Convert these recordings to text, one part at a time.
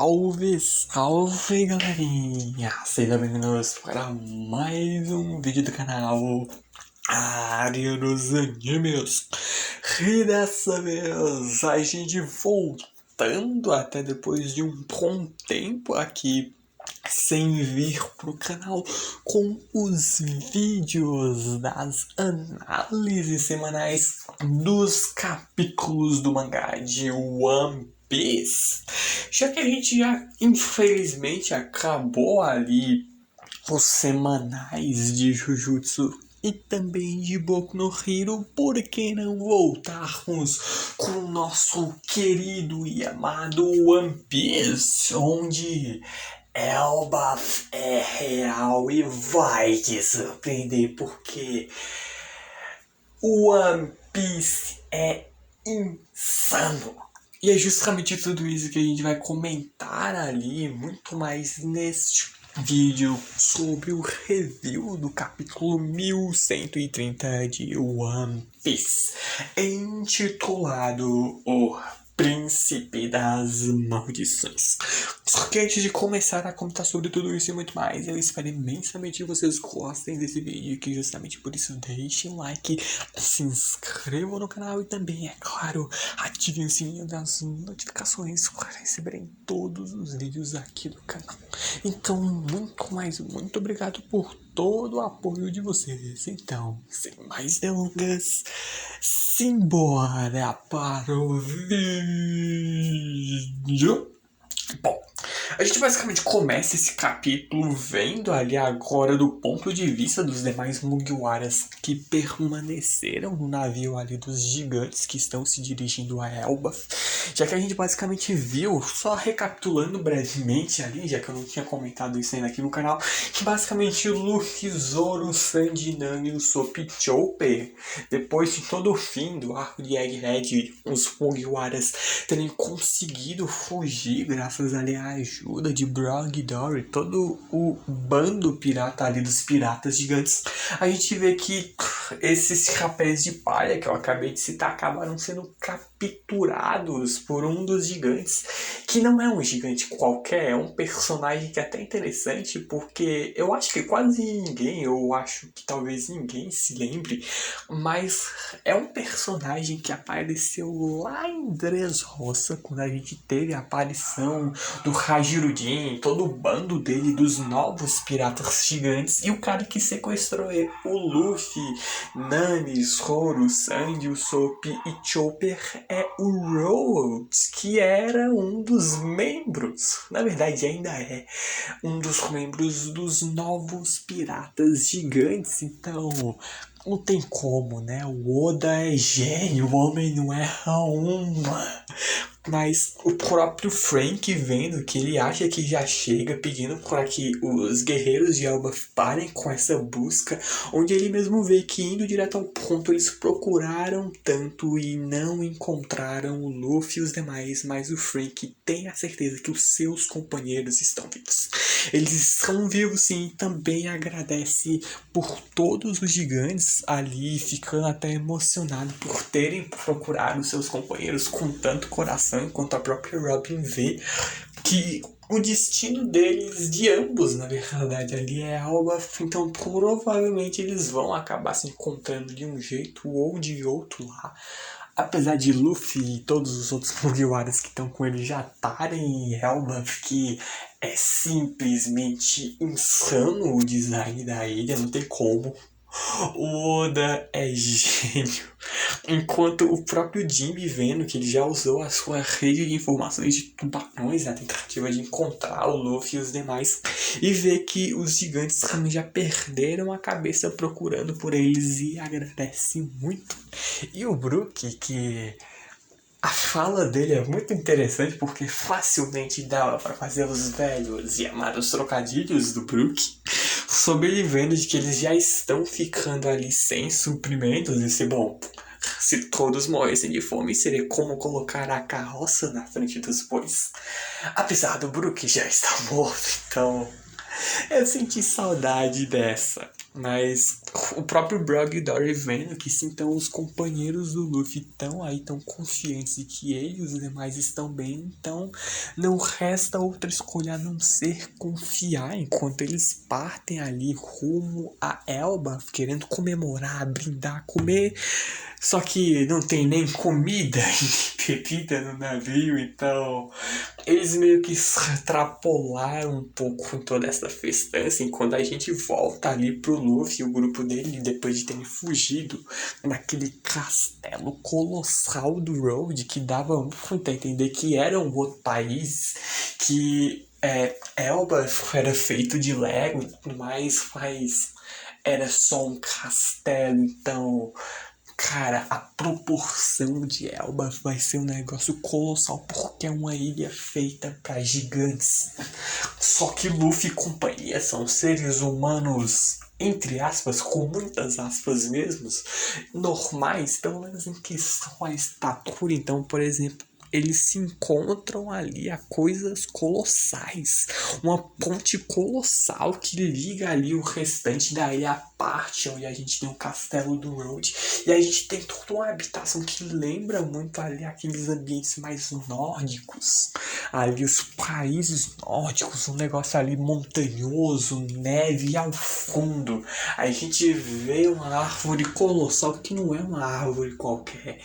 Salve, salve galerinha! Sejam bem-vindos para mais um vídeo do canal Área dos Animes. E dessa vez a gente voltando até depois de um bom tempo aqui sem vir pro canal com os vídeos das análises semanais dos capítulos do mangá de One Piece. Já que a gente já infelizmente acabou ali os semanais de Jujutsu e também de Boku no Hero, por que não voltarmos com o nosso querido e amado One Piece, onde Elbaf é real e vai te surpreender, porque One Piece é insano. E é justamente tudo isso que a gente vai comentar ali, muito mais neste vídeo, sobre o review do capítulo 1130 de One Piece, intitulado O Príncipe das Maldições. Só que antes de começar a comentar sobre tudo isso e muito mais, eu espero imensamente que vocês gostem desse vídeo, que justamente por isso deixem um like, se inscrevam no canal e também, é claro, ativem o sininho das notificações para receberem todos os vídeos aqui do canal. Então, muito obrigado por todo o apoio de vocês. Então, sem mais delongas, simbora para o vídeo. Bom, a gente basicamente começa esse capítulo vendo ali agora do ponto de vista dos demais Mugiwaras que permaneceram no navio ali dos gigantes que estão se dirigindo a Elbaf. Já que a gente basicamente viu, só recapitulando brevemente ali, já que eu não tinha comentado isso ainda aqui no canal, que basicamente Luffy, Zoro, Sanji, Nami e o Usopp e Chopper, depois de todo o fim do arco de Egghead, os Mugiwaras terem conseguido fugir graças ali à ajuda de Brog e Dory, todo o bando pirata ali dos piratas gigantes, a gente vê que esses chapéus de palha que eu acabei de citar acabaram sendo capturados por um dos gigantes, que não é um gigante qualquer, é um personagem que é até interessante, porque eu acho que quase ninguém, eu acho que talvez ninguém se lembre, mas é um personagem que apareceu lá em Dressrosa, quando a gente teve a aparição do Hajirudin, todo o bando dele, dos novos piratas gigantes, e o cara que sequestrou ele, o Luffy, Nami, Zoro, Sanji, Usopp e Chopper, é o Rhodes, que era um dos membros, na verdade ainda é um dos membros dos novos piratas gigantes. Então não tem como, né? O Oda é gênio, o homem não erra uma. Mas o próprio Frank, vendo que ele acha que já chega, pedindo para que os guerreiros de Elbaf parem com essa busca, onde ele mesmo vê que, indo direto ao ponto, eles procuraram tanto e não encontraram o Luffy e os demais, mas o Frank tem a certeza que os seus companheiros estão vivos. Eles estão vivos sim, e também agradece por todos os gigantes ali, ficando até emocionado por terem procurado seus companheiros com tanto coração, enquanto a própria Robin vê que o destino deles, de ambos, na verdade, ali é Elbaf, então provavelmente eles vão acabar se encontrando de um jeito ou de outro lá. Apesar de Luffy e todos os outros Mugiwaras que estão com ele já estarem em Elbaf, que é simplesmente insano o design da ilha, não tem como. O Oda é gênio. Enquanto o próprio Jinbe, vendo que ele já usou a sua rede de informações de tubarões na tentativa de encontrar o Luffy e os demais, e vê que os gigantes também já perderam a cabeça procurando por eles, e agradece muito. E o Brook, que a fala dele é muito interessante, porque facilmente dava para fazer os velhos e amados trocadilhos do Brook, sobre ele vendo de que eles já estão ficando ali sem suprimentos, e se bom, se todos morressem de fome, seria como colocar a carroça na frente dos bois. Apesar do Brook já estar morto, então Eu senti saudade dessa. Mas o próprio Brog e Dory vendo que se então os companheiros do Luffy estão aí tão confiantes de que ele e os demais estão bem, então não resta outra escolha a não ser confiar enquanto eles partem ali rumo a Elba, querendo comemorar, brindar, comer. Só que não tem nem comida e bebida no navio, então eles meio que extrapolaram um pouco com toda essa festança. Enquanto a gente volta ali pro Luffy e o grupo dele, depois de terem fugido naquele castelo colossal do Road, que dava muito a entender que era um outro país, que Elba era feito de Lego e tudo mais, mas era só um castelo, então cara, a proporção de Elba vai ser um negócio colossal porque é uma ilha feita para gigantes. Só que Luffy e companhia são seres humanos, entre aspas, com muitas aspas mesmos, normais, pelo menos em questão à estatura. Então, por exemplo, eles se encontram ali a coisas colossais. Uma ponte colossal que liga ali o restante da ilha à parte, onde a gente tem o castelo do Road. E a gente tem toda uma habitação que lembra muito ali aqueles ambientes mais nórdicos. Ali os países nórdicos, um negócio ali montanhoso, neve ao fundo. A gente vê uma árvore colossal que não é uma árvore qualquer.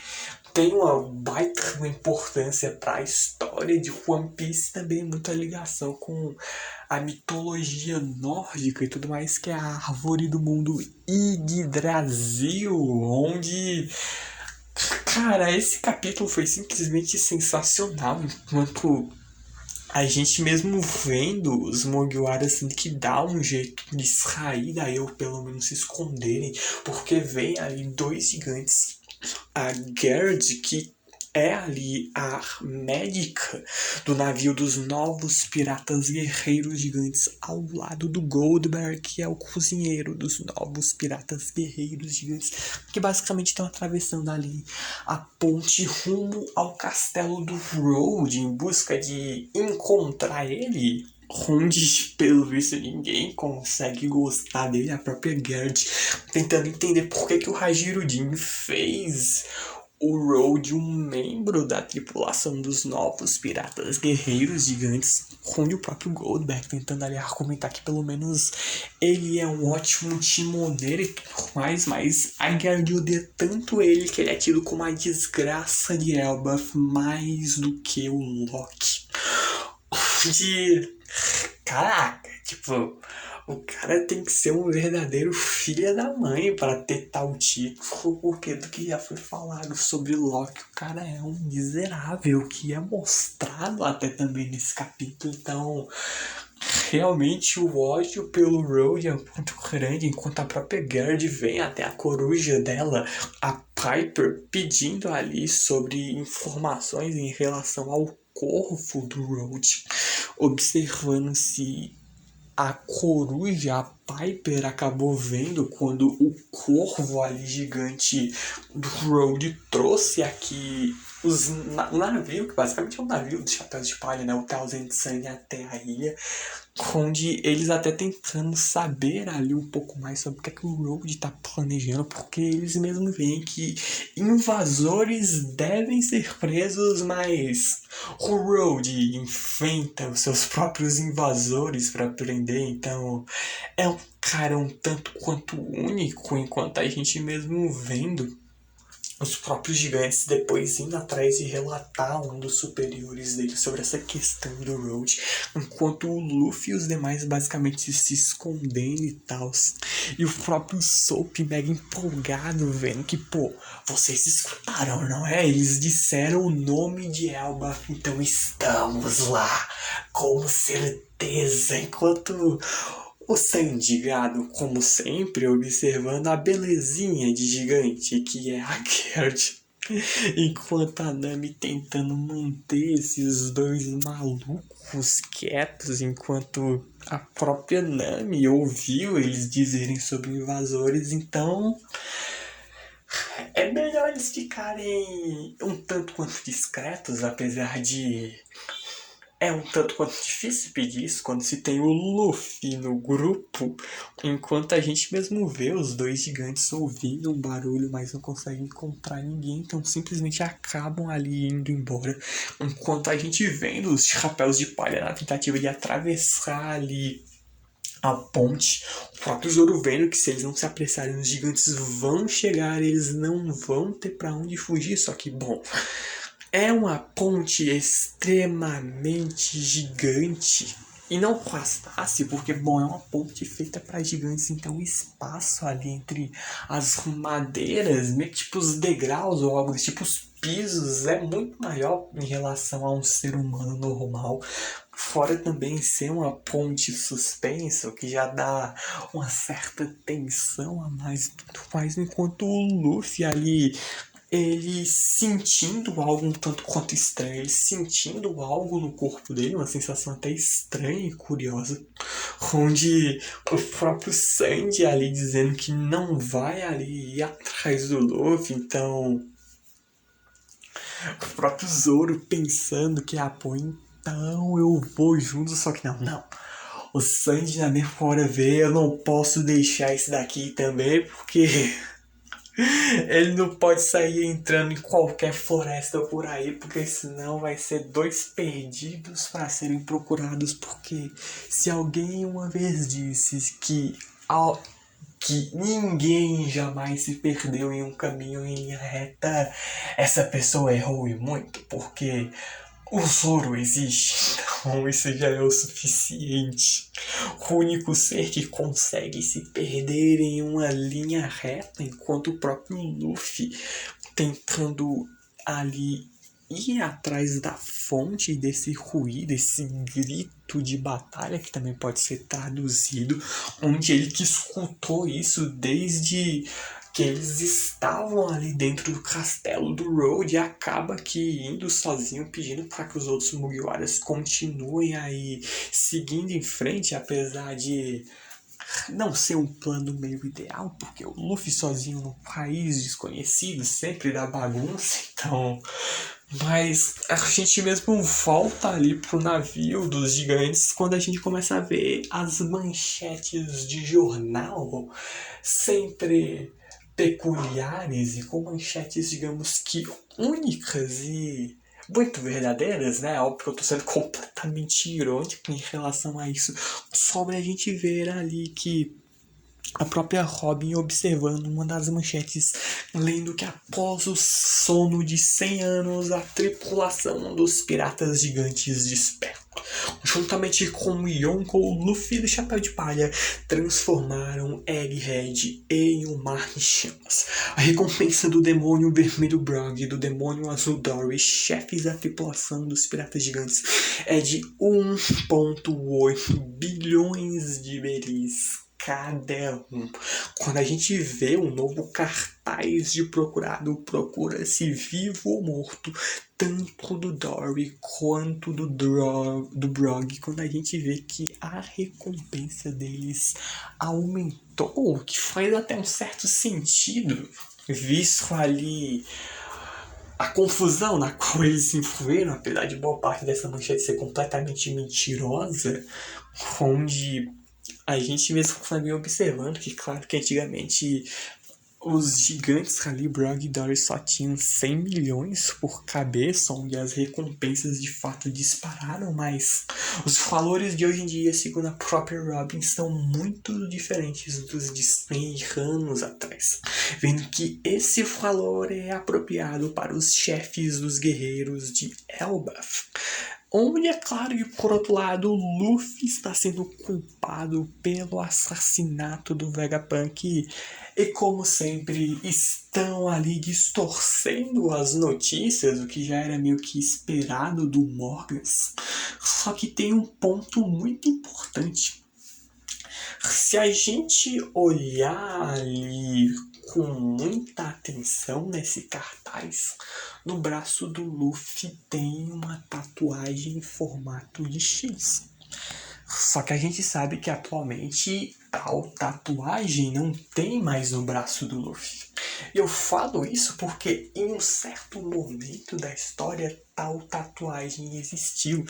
Tem uma baita importância para a história de One Piece, também muita ligação com a mitologia nórdica e tudo mais, que é a árvore do mundo Yggdrasil, onde, cara, esse capítulo foi simplesmente sensacional, enquanto a gente mesmo vendo os Mugiwaras assim, que dá um jeito de sair daí, ou pelo menos se esconderem, porque vem ali dois gigantes, a Gerd, que é ali a médica do navio dos novos piratas guerreiros gigantes, ao lado do Goldberg, que é o cozinheiro dos novos piratas guerreiros gigantes, que basicamente estão atravessando ali a ponte rumo ao castelo do Road em busca de encontrar ele. Onde, pelo visto, ninguém consegue gostar dele, a própria Gerd tentando entender por que o Hajirudin fez o Road um membro da tripulação dos novos piratas guerreiros gigantes, onde o próprio Goldberg tentando ali argumentar que pelo menos ele é um ótimo timoneiro e tudo mais, mas a Gerd odeia tanto ele que ele é tido como a desgraça de Elbaf mais do que o Loki. De caraca, tipo, o cara tem que ser um verdadeiro filho da mãe para ter tal título, porque do que já foi falado sobre Loki, o cara é um miserável, que é mostrado até também nesse capítulo. Então, realmente o ódio pelo Road é muito grande, enquanto a própria Gerd vem até a coruja dela, a Piper, pedindo ali sobre informações em relação ao corvo do Road, observando se a coruja, a Piper, acabou vendo quando o corvo ali gigante do Road trouxe aqui o navio, que basicamente é um navio dos Chapéus de Palha, né? O Thousand Sun até a ilha, onde eles até tentando saber ali um pouco mais sobre o que é que o Road está planejando, porque eles mesmos veem que invasores devem ser presos, mas o Road enfrenta os seus próprios invasores para prender, então é um cara um tanto quanto único, enquanto a gente mesmo vendo os próprios gigantes depois indo atrás e relatar um dos superiores dele sobre essa questão do Road, enquanto o Luffy e os demais basicamente se escondendo e tal. E o próprio Soap mega empolgado vendo que, pô, vocês escutaram, não é? Eles disseram o nome de Elba, então estamos lá, com certeza, enquanto o Sandy gado, como sempre, observando a belezinha de gigante que é a Gerd, enquanto a Nami tentando manter esses dois malucos quietos, enquanto a própria Nami ouviu eles dizerem sobre invasores, então é melhor eles ficarem um tanto quanto discretos, apesar de É um tanto quanto difícil pedir isso quando se tem o Luffy no grupo, enquanto a gente mesmo vê os dois gigantes ouvindo um barulho, mas não conseguem encontrar ninguém, então simplesmente acabam ali indo embora, enquanto a gente vendo os chapéus de palha na tentativa de atravessar ali a ponte, o próprio Zoro vendo que se eles não se apressarem, os gigantes vão chegar, eles não vão ter pra onde fugir, só que, bom, é uma ponte extremamente gigante. E não bastasse, porque, bom, é uma ponte feita para gigantes, então o espaço ali entre as madeiras, meio que tipo os degraus ou algo desse tipo, os pisos, é muito maior em relação a um ser humano normal. Fora também ser uma ponte suspensa, o que já dá uma certa tensão a mais, tudo mais, enquanto o Luffy ali ele sentindo algo um tanto quanto estranho, ele sentindo algo no corpo dele, uma sensação até estranha e curiosa, onde o próprio Sandy ali dizendo que não vai ali ir atrás do Luffy, então o próprio Zoro pensando que, pô, então eu vou junto, só que não. O Sandy na mesma hora vê, eu não posso deixar esse daqui também, porque ele não pode sair entrando em qualquer floresta por aí, porque senão vai ser dois perdidos para serem procurados. Porque se alguém uma vez disse que ninguém jamais se perdeu em um caminho em linha reta, essa pessoa errou e muito, porque o Zoro existe, então isso já é o suficiente. O único ser que consegue se perder em uma linha reta, enquanto o próprio Luffy tentando ali ir atrás da fonte desse ruído, esse grito de batalha, que também pode ser traduzido, onde ele que escutou isso desde que eles estavam ali dentro do castelo do Road, e acaba que indo sozinho pedindo para que os outros Mugiwaras continuem aí seguindo em frente, apesar de não ser um plano meio ideal, porque o Luffy sozinho num país desconhecido sempre dá bagunça, então. Mas a gente mesmo volta ali pro navio dos gigantes quando a gente começa a ver as manchetes de jornal sempre peculiares e com manchetes, digamos que únicas e muito verdadeiras, né? Óbvio que eu tô sendo completamente irônico em relação a isso, sobre a gente ver ali que a própria Robin observando uma das manchetes, lendo que após o sono de 100 anos, a tripulação dos piratas gigantes desperta. Juntamente com Yonkou, Luffy do Chapéu de Palha transformaram Egghead em um mar em chamas. A recompensa do demônio vermelho Brog e do demônio azul Dory, chefes da tripulação dos piratas gigantes, é de 1,8 bilhões de beris cada um. Quando a gente vê um novo cartaz de procurado, procura-se vivo ou morto, tanto do Dory quanto do Brog, quando a gente vê que a recompensa deles aumentou, o que faz até um certo sentido, visto ali a confusão na qual eles se envolveram, apesar de boa parte dessa manchete ser completamente mentirosa, onde a gente mesmo consegue observando que, claro que antigamente os gigantes ali, Brog e Dory, só tinham 100 milhões por cabeça, onde as recompensas de fato dispararam, mas os valores de hoje em dia, segundo a própria Robin, são muito diferentes dos de 100 anos atrás, vendo que esse valor é apropriado para os chefes dos guerreiros de Elbaf. Onde é claro que, por outro lado, o Luffy está sendo culpado pelo assassinato do Vegapunk e, como sempre, estão ali distorcendo as notícias, o que já era meio que esperado do Morgas. Só que tem um ponto muito importante. Se a gente olhar ali com muita atenção nesse cartaz, no braço do Luffy tem uma tatuagem em formato de X. Só que a gente sabe que atualmente tal tatuagem não tem mais no braço do Luffy. Eu falo isso porque em um certo momento da história tal tatuagem existiu.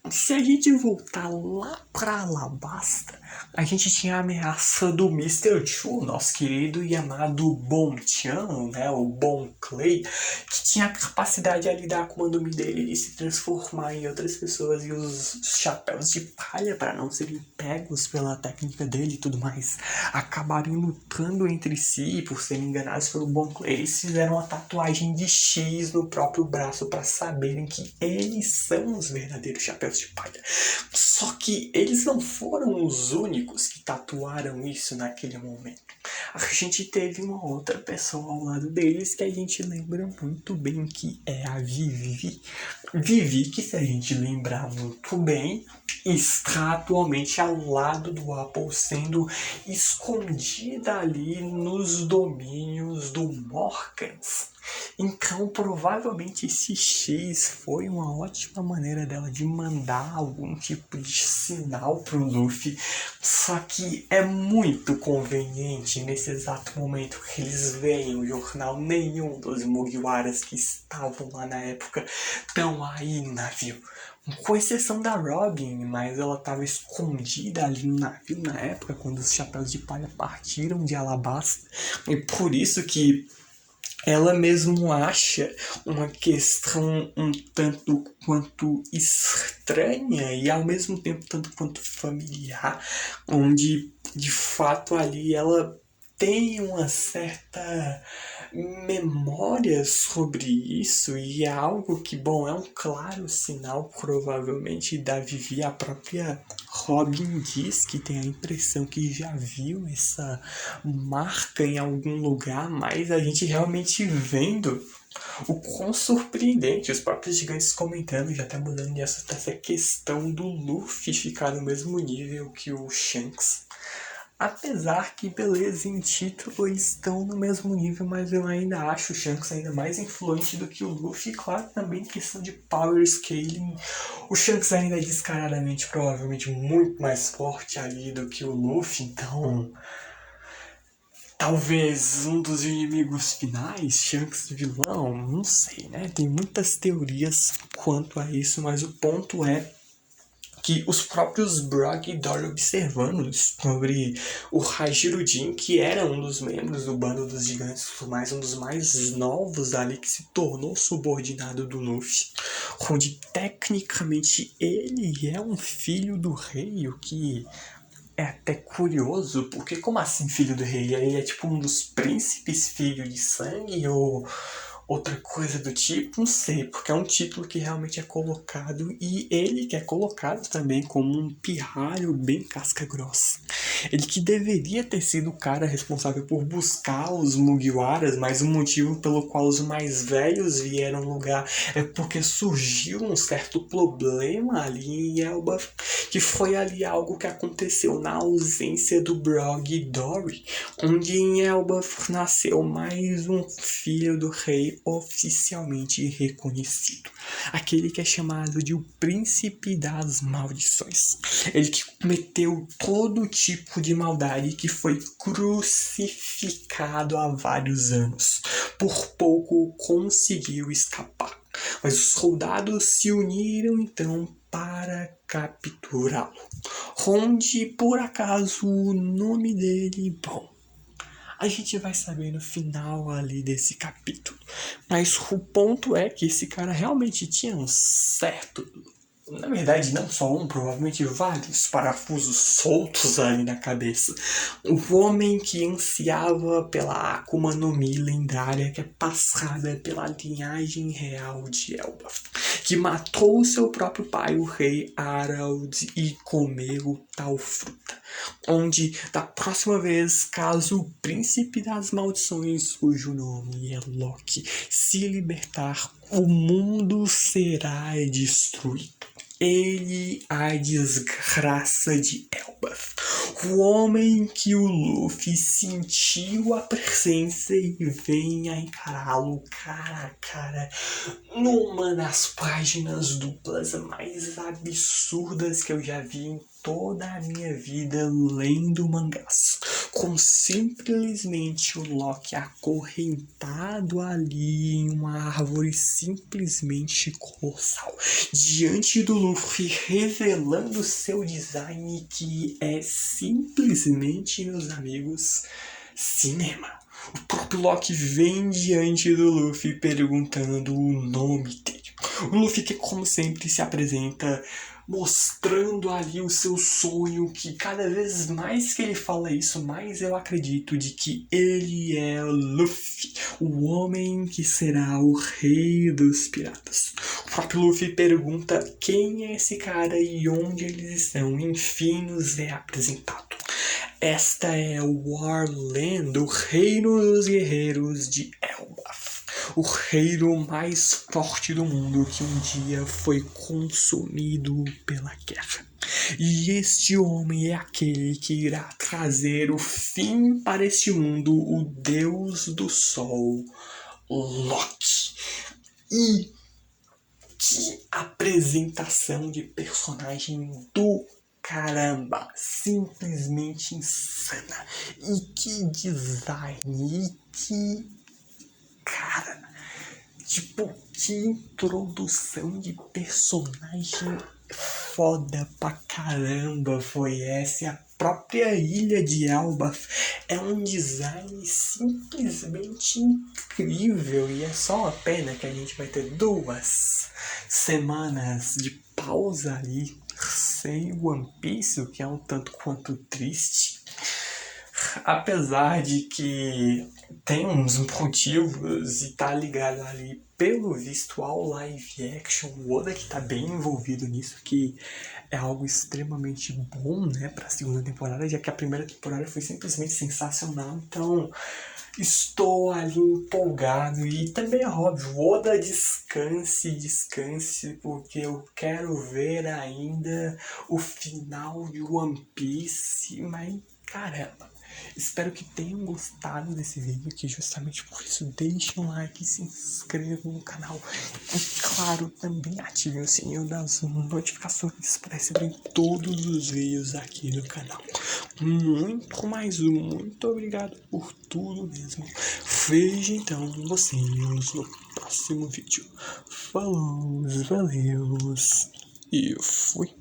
Se a gente voltar lá pra Alabasta, a gente tinha a ameaça do Mr. Chu, nosso querido e amado Bonchan, né, o Bon Clay, que tinha a capacidade de lidar com o nome dele e se transformar em outras pessoas, e os chapéus de palha, para não serem pegos pela técnica dele e tudo mais, acabarem lutando entre si por serem enganados pelo Bon Clay. Eles fizeram uma tatuagem de X no próprio braço para saberem que eles são os verdadeiros chapéus de palha. Só que eles não foram os únicos que tatuaram isso naquele momento. A gente teve uma outra pessoa ao lado deles que a gente lembra muito bem, que é a Vivi. Vivi, que se a gente lembrar muito bem, está atualmente ao lado do Apple, sendo escondida ali nos domínios do Morgans. Então, provavelmente esse X foi uma ótima maneira dela de mandar algum tipo de sinal pro Luffy. Só que é muito conveniente nesse exato momento que eles veem o jornal. Nenhum dos Mugiwaras que estavam lá na época estão aí no navio. Com exceção da Robin, mas ela estava escondida ali no navio na época, quando os Chapéus de Palha partiram de Alabasta. E por isso que ela mesmo acha uma questão um tanto quanto estranha e ao mesmo tempo tanto quanto familiar, onde de fato ali ela tem uma certa memória sobre isso, e é algo que, bom, é um claro sinal provavelmente da Vivi. A própria Robin diz que tem a impressão que já viu essa marca em algum lugar, mas a gente realmente vendo o quão surpreendente, os próprios gigantes comentando, já tá mudando essa questão do Luffy ficar no mesmo nível que o Shanks. Apesar que, beleza, em título eles estão no mesmo nível, mas eu ainda acho o Shanks ainda mais influente do que o Luffy. Claro, também em questão de power scaling, o Shanks ainda é descaradamente, provavelmente, muito mais forte ali do que o Luffy, então talvez um dos inimigos finais, Shanks vilão, não sei, né? Tem muitas teorias quanto a isso, mas o ponto é que os próprios Brock e Dory observando sobre o Hajirudin, que era um dos membros do bando dos gigantes, mais um dos mais novos ali, que se tornou subordinado do Luffy, onde tecnicamente ele é um filho do rei, o que é até curioso, porque como assim filho do rei? Ele é tipo um dos príncipes, filho de sangue, ou outra coisa do tipo, não sei, porque é um título que realmente é colocado, e ele que é colocado também como um pirralho bem casca grossa. Ele que deveria ter sido o cara responsável por buscar os Mugiwaras, mas o motivo pelo qual os mais velhos vieram no lugar é porque surgiu um certo problema ali em Elbaf, que foi ali algo que aconteceu na ausência do Brog e Dory, onde em Elbaf nasceu mais um filho do rei oficialmente reconhecido. Aquele que é chamado de o Príncipe das Maldições. Ele que cometeu todo tipo de maldade, que foi crucificado há vários anos. Por pouco conseguiu escapar. Mas os soldados se uniram então para capturá-lo. Onde, por acaso, o nome dele, bom, a gente vai saber no final ali desse capítulo. Mas o ponto é que esse cara realmente tinha um certo... Na verdade, não só um, provavelmente vários parafusos soltos ali na cabeça. O homem que ansiava pela Akuma no Mi lendária, que é passada pela linhagem real de Elbaf, que matou seu próprio pai, o rei Harald, e comeu tal fruta. Onde, da próxima vez, caso o príncipe das maldições, cujo nome é Loki, se libertar, o mundo será destruído. Ele, a desgraça de Elbaf, o homem que o Luffy sentiu a presença e vem a encará-lo cara a cara numa das páginas duplas mais absurdas que eu já vi em toda a minha vida lendo mangás. com simplesmente o Loki acorrentado ali em uma árvore simplesmente colossal, diante do Luffy, revelando seu design, que é simplesmente, meus amigos, cinema. O próprio Loki vem diante do Luffy perguntando o nome dele. O Luffy, que como sempre se apresenta mostrando ali o seu sonho, que cada vez mais que ele fala isso, mais eu acredito de que ele é o Luffy, o homem que será o rei dos piratas. O próprio Luffy pergunta quem é esse cara e onde eles estão, enfim nos é apresentado. Esta é Warland, o reino dos guerreiros de Elbaf. O reino mais forte do mundo que um dia foi consumido pela guerra. E este homem é aquele que irá trazer o fim para este mundo, o Deus do Sol, Loki. E que apresentação de personagem do caramba, simplesmente insana. E que design, e que cara, tipo, que introdução de personagem foda pra caramba foi essa. A própria ilha de Elbaf é um design simplesmente incrível, e é só uma pena que a gente vai ter 2 semanas de pausa ali sem One Piece, o que é um tanto quanto triste. Apesar de que tem uns motivos e tá ligado ali, pelo visto, ao live action, o Oda que tá bem envolvido nisso, que é algo extremamente bom, né, pra segunda temporada, já que a primeira temporada foi simplesmente sensacional. Então, estou ali empolgado, e também é óbvio, Oda, descanse, porque eu quero ver ainda o final de One Piece, mas caramba. Espero que tenham gostado desse vídeo aqui, justamente por isso deixem um like, se inscrevam no canal e, claro, também ativem o sininho das notificações para receberem todos os vídeos aqui no canal. Muito obrigado por tudo mesmo. Vejo então vocês no próximo vídeo. Falou, valeu e fui.